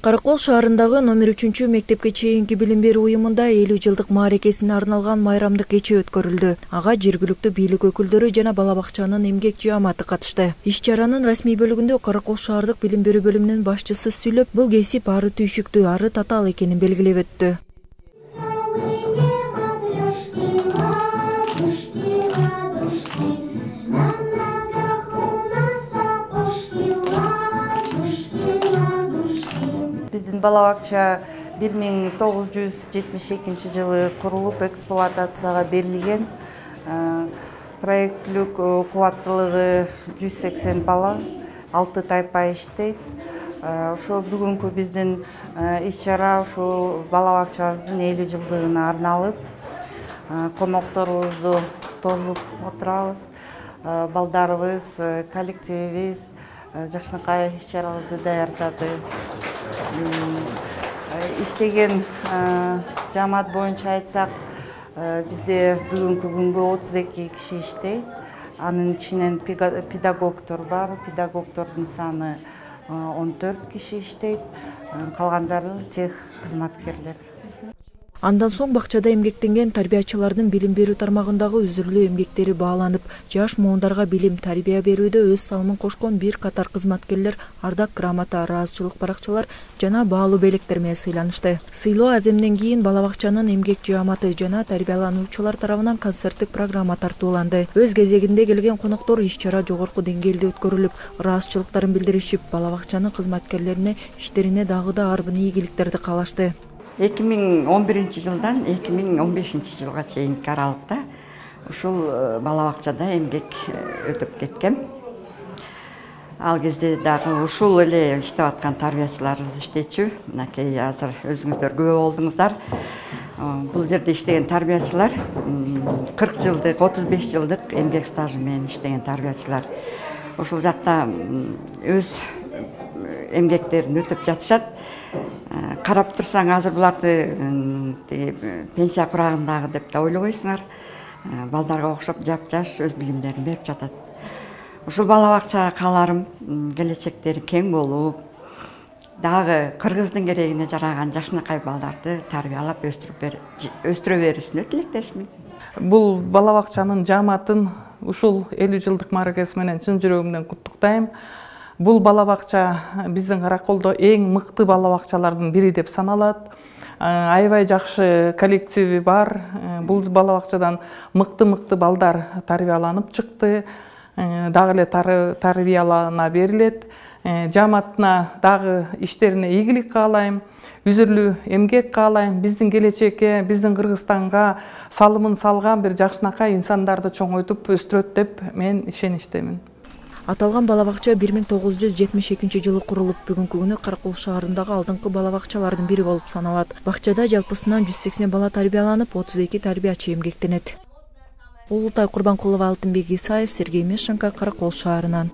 Каракол шаарындагы номер 3 мектепке чейинки билим берүү уюмунда 50 жылдык мааракесине арналган майрамдык кече өткөрүлдү. Ага жергиликтүү бийлик өкүлдөрү жана бала бакчанын эмгек жааматы катышты. Иш-чаранын расмий бөлүгүндө Каракол шаардык билим берүү бөлүмүнүн башчысы сүйлөп, бул кесип ары түйшүктүү, ары татаал экенин белгилеп өттү. Биздин бала бакча 1972 жылы курулуп эксплуатацияга берилген. Проектлик кубаттуулугу 180 бала, 6 тайпа иштейт. Ошо бүгүнкү биздин иш-чара ошо бала бакчабыздын 50 жылдыгына арналып, конокторубузду тосуп отурабыз. Балдарыбыз, коллективибиз жакшынакай иш-чарабызды даярдады. Иштеген жаамат боюнча айтсак, бизде бүгүнкү күнгө 32 киши иштейт. Анын ичинен педагогдор бар, педагогдордун саны 14 киши иштейт. Калгандары тех кызматкерлер. Андан соң бакчада эмгектенген тарбиячылардын билим берүү тармагындагы үзүрлүү эмгектери бааланып, жаш моундарга билим, тарбия берүүдө өз салымын кошкон бир катар кызматкерлер ардак грамота, ыраазычылык баракчалар жана баалуу белектер менен сыйланышты. Сыйлоо аземден кийин бала бакчанын эмгек жааматы жана тарбиялануучулар тарабынан концерттик программа тартууланды. Өз кезегинде келген коноктор иш-чара жогорку деңгээлде өткөрүлүп, ыраазычылыктарын билдиришип, бала бакчанын кызматкерлерине иштерине дагы да арбын ийгиликтерди каалашты. 2011 жылдан 2015 жылга чейинки аралыкта ушул бала бакчада эмгек өтүп кеткем. Ал кезде дагы ушул эле иштеп аткан тарбиячыларыбыз иштечү. Мынакей азыр өзүңүздөр күбө болдуңуздар. Бул жерде иштеген тарбиячылар 40 жылдык, 35 жылдык эмгек стажы менен иштеген тарбиячылар. Ушул жакта өз эмгектерин өтүп жатышат. Карап турсаң, азыр буларды пенсия курагындагы деп да ойлобойсуңар. Балдарга окшоп жап-жаш өз билимдерин берип жатат. Ушул бала бакчага кааларым келечектери кең болуп, дагы кыргыздын керегине жараган жакшынакай балдарды тарбиялап өстүрө берүүсүнө тилектешмин. Бул бала бакчанын жааматын ушул 50 жылдык мааракеси менен чын жүрөгүмдөн куттуктайм. Бул бала бакча биздин Караколдо эң мыкты бала бакчалардын бири деп саналат. Аябай жакшы коллективи бар. Бул бала бакчадан мыкты балдар тарбияланып чыкты. Дагы эле тарбиялана берилет. Жааматына дагы иштерине ийгилик каалайм. Үзүрлүү эмгек каалайм. Биздин келечекке, биздин Кыргызстанга салымын салган бир жакшынакай инсандарды чоңойтуп өстүрөт деп мен ишеничтемин. Аталган бала бакча 1972 жылы курулуп, бүгүнкү күнү Каракол шаарындагы алдыңкы бала бакчалардын бири болуп саналат. Бакчада жалпысынан 180 бала тарбияланып, 32 тарбиячы эмгектенет. Улутай Курбанкулова, Алтынбек Исаев, Сергей Мешенко, Каракол шаарынан.